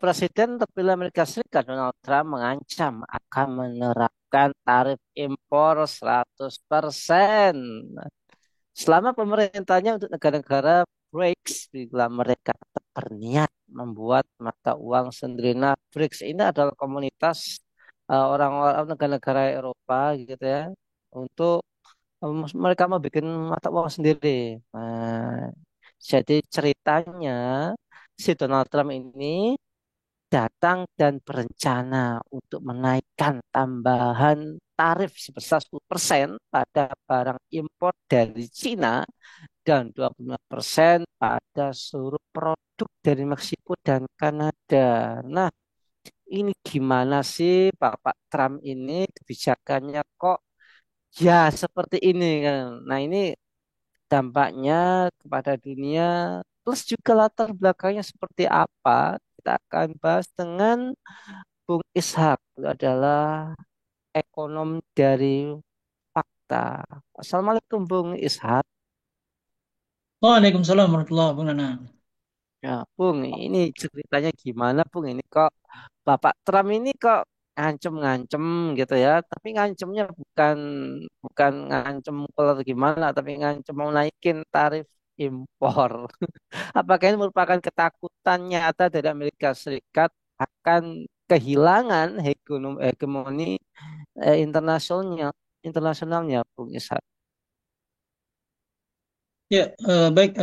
Presiden terpilih Amerika Serikat Donald Trump mengancam akan menerapkan tarif impor 100% selama pemerintahnya untuk negara-negara BRICS bila mereka tetap berniat membuat mata uang sendiri. Nah, BRICS ini adalah komunitas orang-orang negara-negara Eropa gitu ya untuk mereka mau bikin mata uang sendiri. Nah, jadi ceritanya si Donald Trump ini datang dan berencana untuk menaikkan tambahan tarif sebesar 10% pada barang impor dari Cina dan 25% pada seluruh produk dari Meksiko dan Kanada. Nah, ini gimana sih Bapak Trump ini kebijakannya kok ya seperti ini kan. Nah, ini dampaknya kepada dunia plus juga latar belakangnya seperti apa. Kita akan bahas dengan Bung Ishak. Itu adalah ekonom dari Fakta. Assalamualaikum Bung Ishak. Waalaikumsalam warahmatullahi wabarakatuh. Ya, Bung, ini ceritanya gimana, Bung? Ini kok Bapak Trump ini kok ngancem-ngancem gitu ya, tapi ngancemnya bukan bukan ngancem kalau gimana, tapi ngancem mau naikin tarif impor. Apakah ini merupakan ketakutan nyata dari Amerika Serikat akan kehilangan hegemoni internasionalnya, internasionalnya, Bung Ishak? Ya, baik.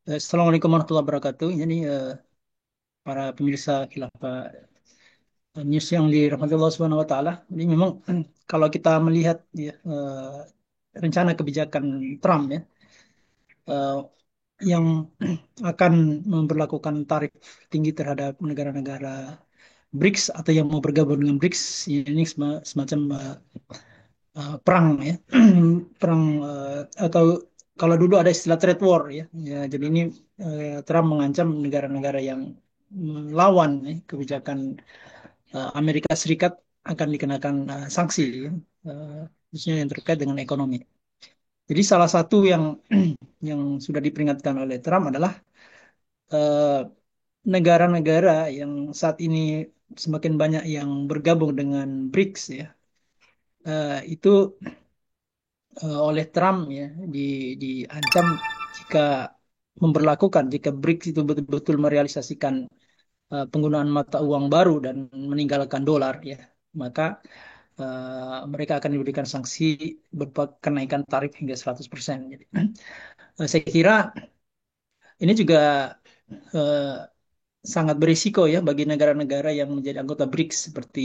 Assalamualaikum warahmatullahi wabarakatuh. Jadi para pemirsa Khilafah News yang dirahmati Allah Subhanahu Wa Taala. Jadi memang kalau kita melihat ya, rencana kebijakan Trump ya, eh, yang akan memperlakukan tarif tinggi terhadap negara-negara BRICS atau yang mau bergabung dengan BRICS ini semacam perang ya perang atau kalau dulu ada istilah trade war ya, ya jadi ini Trump mengancam negara-negara yang melawan ya, kebijakan Amerika Serikat akan dikenakan sanksi ya, khususnya yang terkait dengan ekonomi. Jadi salah satu yang yang sudah diperingatkan oleh Trump adalah eh, negara-negara yang saat ini semakin banyak yang bergabung dengan BRICS ya, itu oleh Trump ya di diancam jika memperlakukan jika BRICS itu betul-betul merealisasikan penggunaan mata uang baru dan meninggalkan dolar ya, maka mereka akan diberikan sanksi berupa kenaikan tarif hingga 100%. Jadi saya kira ini juga eh, sangat berisiko ya bagi negara-negara yang menjadi anggota BRICS seperti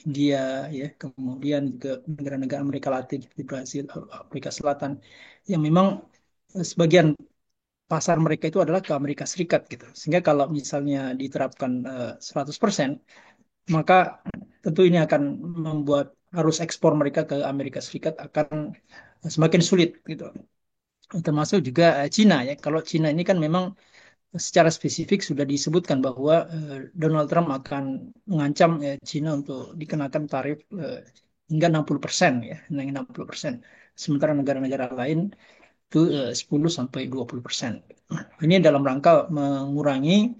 India ya, kemudian juga negara-negara Amerika Latin seperti Brasil, Afrika Selatan yang memang sebagian pasar mereka itu adalah ke Amerika Serikat gitu. Sehingga kalau misalnya diterapkan 100%, maka tentu ini akan membuat arus ekspor mereka ke Amerika Serikat akan semakin sulit gitu. Termasuk juga Cina ya. Kalau Cina ini kan memang secara spesifik sudah disebutkan bahwa Donald Trump akan mengancam Cina untuk dikenakan tarif hingga 60% ya, hingga 60%. Sementara negara-negara lain itu 10 sampai 20%. Ini dalam rangka mengurangi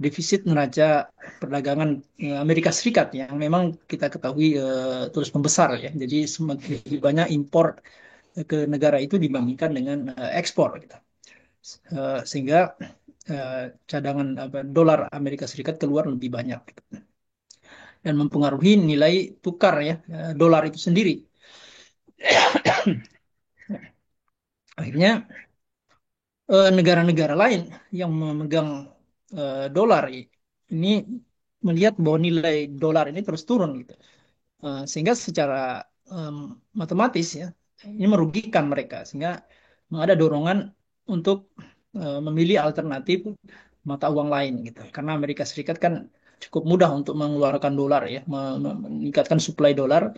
defisit neraca perdagangan Amerika Serikat yang memang kita ketahui terus membesar ya. Jadi semakin banyak impor ke negara itu dibandingkan dengan ekspor gitu. Sehingga eh, cadangan dolar Amerika Serikat keluar lebih banyak gitu. Dan mempengaruhi nilai tukar ya dolar itu sendiri. Akhirnya negara-negara lain yang memegang dolar ini melihat bahwa nilai dolar ini terus turun gitu. Sehingga secara em, matematis ya ini merugikan mereka sehingga ada dorongan untuk memilih alternatif mata uang lain gitu. Karena Amerika Serikat kan cukup mudah untuk mengeluarkan dolar ya, meningkatkan suplai dolar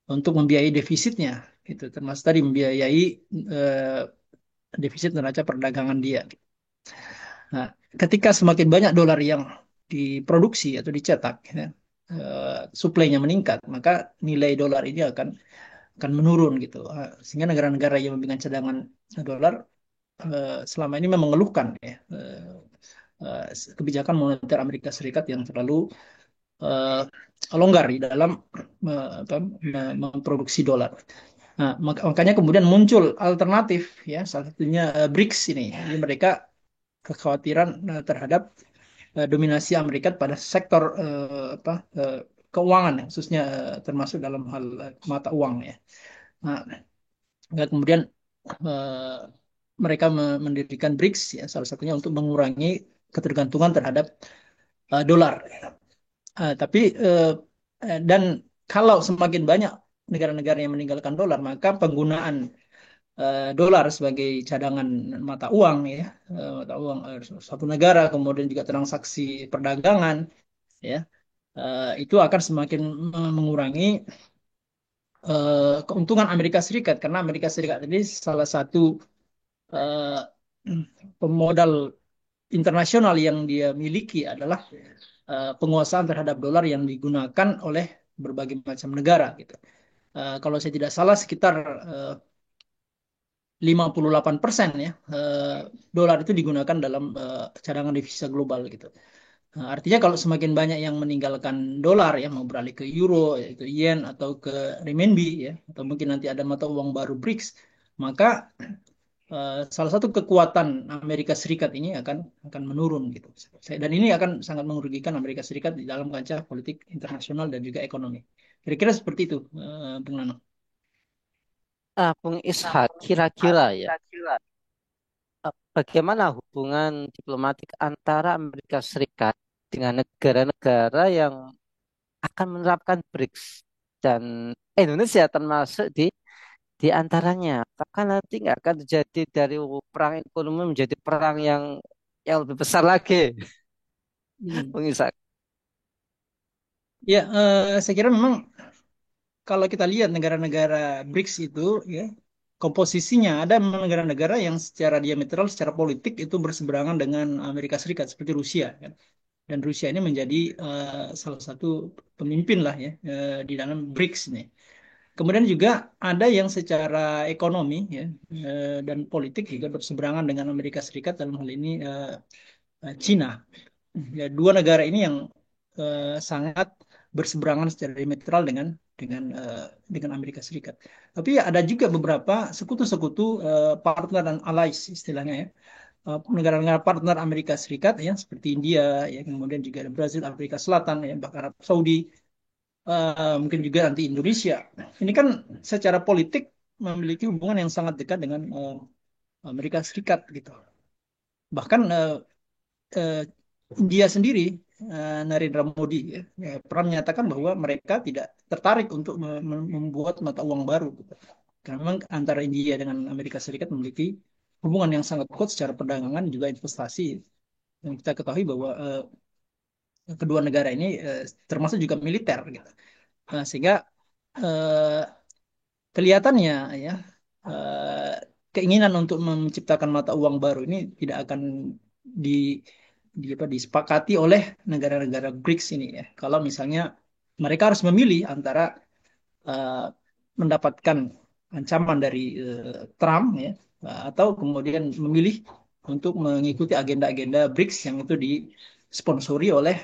untuk membiayai defisitnya gitu. Termasuk tadi membiayai eh, defisit neraca perdagangan dia. Nah, ketika semakin banyak dolar yang diproduksi atau dicetak, ya, suplainya meningkat, maka nilai dolar ini akan menurun gitu. Sehingga negara-negara yang memegang cadangan dolar selama ini memang mengeluhkan ya, kebijakan moneter Amerika Serikat yang terlalu eh, longgar di dalam memproduksi dolar. Nah, makanya kemudian muncul alternatif ya, salah satunya BRICS ini. Jadi mereka kekhawatiran terhadap dominasi Amerika pada sektor keuangan, ya, khususnya termasuk dalam hal mata uang ya. Nah, dan kemudian eh, mereka mendirikan BRICS ya, salah satunya untuk mengurangi ketergantungan terhadap dolar. Tapi dan kalau semakin banyak negara-negara yang meninggalkan dolar, maka penggunaan dolar sebagai cadangan mata uang ya, mata uang suatu negara, kemudian juga transaksi perdagangan ya, itu akan semakin mengurangi keuntungan Amerika Serikat karena Amerika Serikat ini salah satu eh, pemodal internasional yang dia miliki adalah penguasaan terhadap dolar yang digunakan oleh berbagai macam negara gitu. Kalau saya tidak salah sekitar 58% ya dolar itu digunakan dalam cadangan devisa global gitu. Nah, artinya kalau semakin banyak yang meninggalkan dolar ya mau beralih ke euro yaitu yen atau ke renminbi ya atau mungkin nanti ada mata uang baru BRICS, maka salah satu kekuatan Amerika Serikat ini akan menurun gitu. Dan ini akan sangat merugikan Amerika Serikat di dalam kancah politik internasional dan juga ekonomi. Kira-kira seperti itu, Bung Nano. Bung Ishak, kira-kira ya, bagaimana hubungan diplomatik antara Amerika Serikat dengan negara-negara yang akan menerapkan BRICS dan Indonesia termasuk di antaranya? Apakah nanti nggak akan terjadi dari perang ekonomi menjadi perang yang lebih besar lagi, Hmm. Bung Ishak? Ya, saya kira memang kalau kita lihat negara-negara BRICS itu, ya, komposisinya ada memang negara-negara yang secara diametral, secara politik itu berseberangan dengan Amerika Serikat seperti Rusia, kan. Dan Rusia ini menjadi salah satu pemimpin lah ya di dalam BRICS ini. Kemudian juga ada yang secara ekonomi ya dan politik juga berseberangan dengan Amerika Serikat dalam hal ini Cina. Ya, dua negara ini yang sangat berseberangan secara diametral dengan Amerika Serikat. Tapi ada juga beberapa sekutu-sekutu partner dan allies istilahnya ya. Negara-negara partner Amerika Serikat ya seperti India ya kemudian juga ada Brazil, Afrika Selatan ya bahkan Arab Saudi mungkin juga nanti Indonesia. Ini kan secara politik memiliki hubungan yang sangat dekat dengan Amerika Serikat gitu. Bahkan eh, India sendiri, Narendra Modi ya, pernah menyatakan bahwa mereka tidak tertarik untuk membuat mata uang baru. Gitu. Karena memang antara India dengan Amerika Serikat memiliki hubungan yang sangat kuat secara perdagangan dan juga investasi. Dan kita ketahui bahwa kedua negara ini termasuk juga militer, gitu. Sehingga eh, kelihatannya ya eh, keinginan untuk menciptakan mata uang baru ini tidak akan di, disepakati oleh negara-negara BRICS ini ya. Kalau misalnya mereka harus memilih antara eh, mendapatkan ancaman dari Trump ya atau kemudian memilih untuk mengikuti agenda-agenda BRICS yang itu disponsori oleh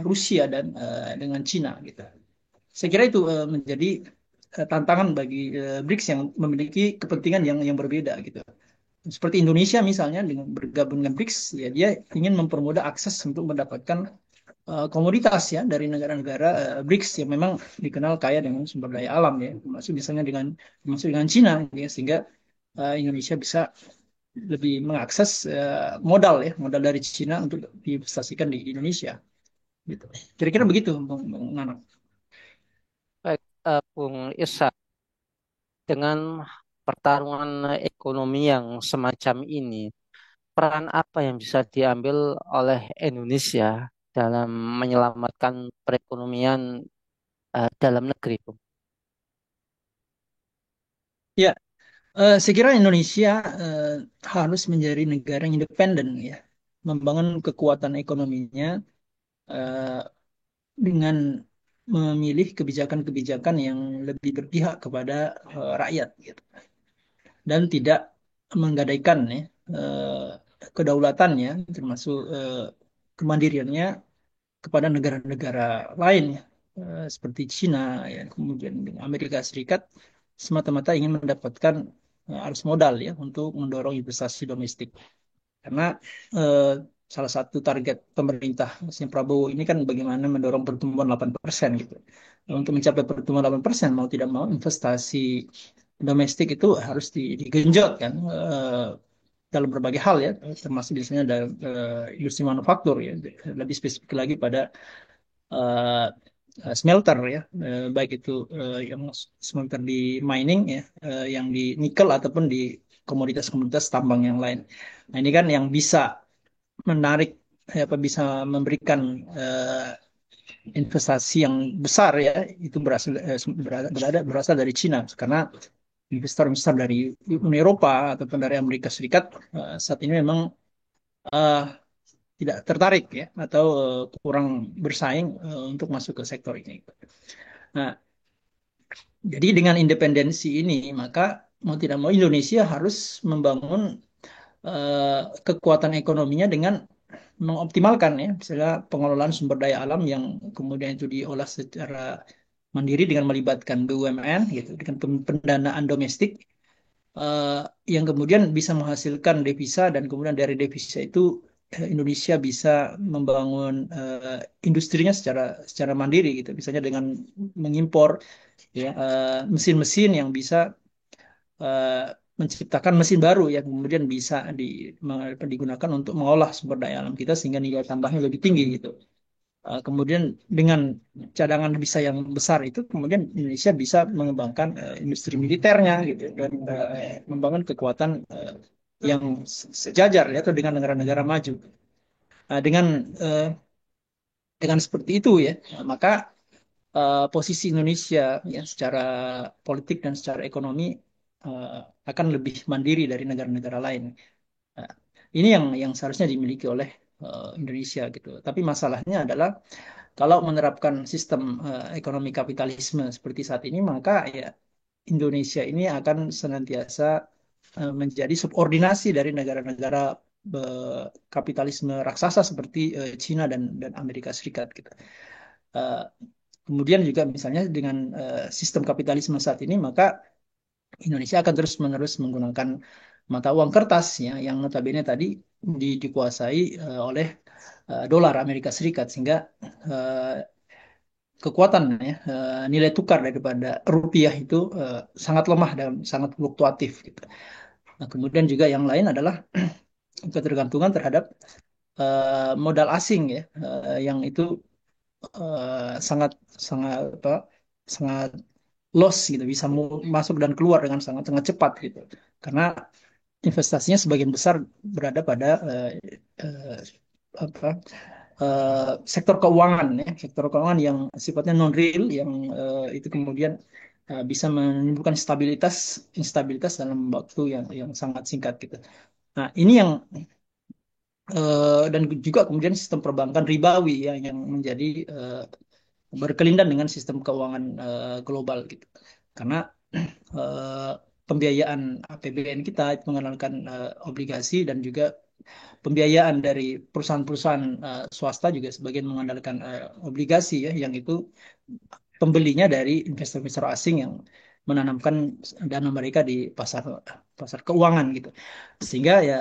Rusia dan dengan Cina gitu. Saya kira itu menjadi tantangan bagi BRICS yang memiliki kepentingan yang berbeda gitu. Seperti Indonesia misalnya dengan bergabung dengan BRICS, ya dia ingin mempermudah akses untuk mendapatkan komoditas ya dari negara-negara BRICS yang memang dikenal kaya dengan sumber daya alam ya, termasuk misalnya termasuk dengan Cina ya, sehingga Indonesia bisa lebih mengakses modal ya, modal dari Cina untuk diinvestasikan di Indonesia gitu. Kira-kira begitu, Bung Nana. Baik, Bung Ishak, dengan pertarungan ekonomi yang semacam ini, peran apa yang bisa diambil oleh Indonesia dalam menyelamatkan perekonomian dalam negeri, Bung? Ya, saya kira Indonesia eh, harus menjadi negara yang independen ya, membangun kekuatan ekonominya eh, dengan memilih kebijakan-kebijakan yang lebih berpihak kepada rakyat gitu dan tidak menggadaikan ya kedaulatannya termasuk kemandiriannya kepada negara-negara lain ya, seperti Cina ya, kemudian Amerika Serikat semata-mata ingin mendapatkan arus modal ya untuk mendorong investasi domestik. Karena eh, salah satu target pemerintah Mesin Prabowo ini kan bagaimana mendorong pertumbuhan 8% gitu. Nah, untuk mencapai pertumbuhan 8%, mau tidak mau investasi domestik itu harus digenjot kan, dalam berbagai hal ya, termasuk biasanya dalam industri manufaktur ya, lebih spesifik lagi pada eh, smelter ya, baik itu yang smelter di mining ya, yang di nikel ataupun di komoditas-komoditas tambang yang lain. Nah ini kan yang bisa menarik, apa bisa memberikan investasi yang besar ya, itu berasal dari Cina karena investor-investor dari Uni Eropa ataupun dari Amerika Serikat saat ini memang eh, tidak tertarik ya, atau kurang bersaing untuk masuk ke sektor ini. Nah, jadi dengan independensi ini maka mau tidak mau Indonesia harus membangun kekuatan ekonominya dengan mengoptimalkan ya, misalnya pengelolaan sumber daya alam yang kemudian itu diolah secara mandiri dengan melibatkan BUMN gitu, dengan pendanaan domestik eh, yang kemudian bisa menghasilkan devisa, dan kemudian dari devisa itu Indonesia bisa membangun industrinya secara secara mandiri gitu, misalnya dengan mengimpor ya mesin-mesin yang bisa eh, menciptakan mesin baru yang kemudian bisa digunakan untuk mengolah sumber daya alam kita sehingga nilai tambahnya lebih tinggi gitu. Kemudian dengan cadangan devisa yang besar itu, kemudian Indonesia bisa mengembangkan industri militernya gitu, dan membangun kekuatan yang sejajar ya, atau dengan negara-negara maju. Dengan eh, dengan seperti itu ya, maka posisi Indonesia ya secara politik dan secara ekonomi eh, akan lebih mandiri dari negara-negara lain. Nah, ini yang seharusnya dimiliki oleh Indonesia gitu. Tapi masalahnya adalah kalau menerapkan sistem ekonomi kapitalisme seperti saat ini, maka ya Indonesia ini akan senantiasa menjadi subordinasi dari negara-negara kapitalisme raksasa seperti Cina dan Amerika Serikat gitu. Eh, Kemudian juga misalnya dengan sistem kapitalisme saat ini, maka Indonesia akan terus-menerus menggunakan mata uang kertas ya, yang notabene tadi dikuasai oleh dolar Amerika Serikat, sehingga eh, kekuatan ya, nilai tukar daripada rupiah itu sangat lemah dan sangat fluktuatif gitu. Nah, kemudian juga yang lain adalah ketergantungan terhadap modal asing ya, yang itu sangat sangat apa, sangat loss gitu, bisa masuk dan keluar dengan sangat sangat cepat gitu. Karena investasinya sebagian besar berada pada eh, apa sektor keuangan ya, sektor keuangan yang sifatnya non real, yang itu kemudian bisa menimbulkan stabilitas instabilitas dalam waktu yang sangat singkat gitu. Nah, ini yang dan juga kemudian sistem perbankan ribawi ya, yang menjadi berkelindan dengan sistem keuangan global gitu. Karena eh, pembiayaan APBN kita itu mengandalkan obligasi, dan juga pembiayaan dari perusahaan-perusahaan swasta juga sebagian mengandalkan obligasi ya, yang itu pembelinya dari investor-investor asing yang menanamkan dana mereka di pasar pasar keuangan gitu. Sehingga ya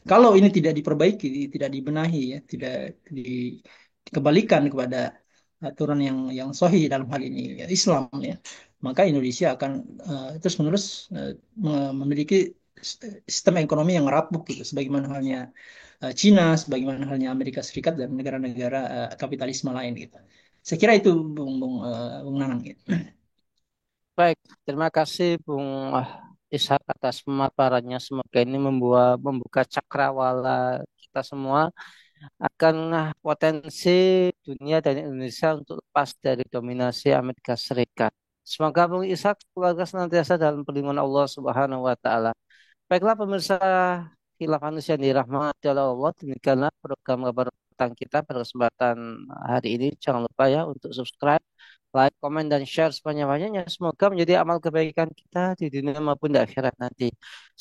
kalau ini tidak diperbaiki, tidak dibenahi ya, tidak dikembalikan kepada aturan yang sahih, dalam hal ini ya, Islam ya, maka Indonesia akan terus-menerus memiliki sistem ekonomi yang rapuh gitu, sebagaimana halnya Cina, sebagaimana halnya Amerika Serikat dan negara-negara kapitalisme lain gitu. Saya kira itu Bung Nanang gitu. Baik, terima kasih Bung Ishak atas pemaparannya. Semoga ini membuka cakrawala kita semua akan potensi dunia dan Indonesia untuk lepas dari dominasi Amerika Serikat. Semoga Bung Ishak keluarga senantiasa dalam perlindungan Allah Subhanahu wa taala. Baiklah pemirsa Khilaf Manusia yang dirahmati oleh Allah, demikianlah program kabar petang kita pada kesempatan hari ini. Jangan lupa ya untuk subscribe like, komen, dan share sebanyak-banyaknya. Semoga menjadi amal kebaikan kita di dunia maupun di akhirat nanti.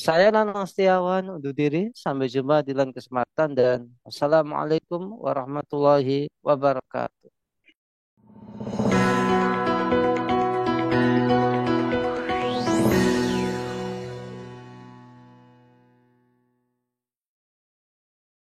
Saya Nanang Setiawan undur diri. Sampai jumpa di lain kesempatan dan wassalamualaikum warahmatullahi wabarakatuh.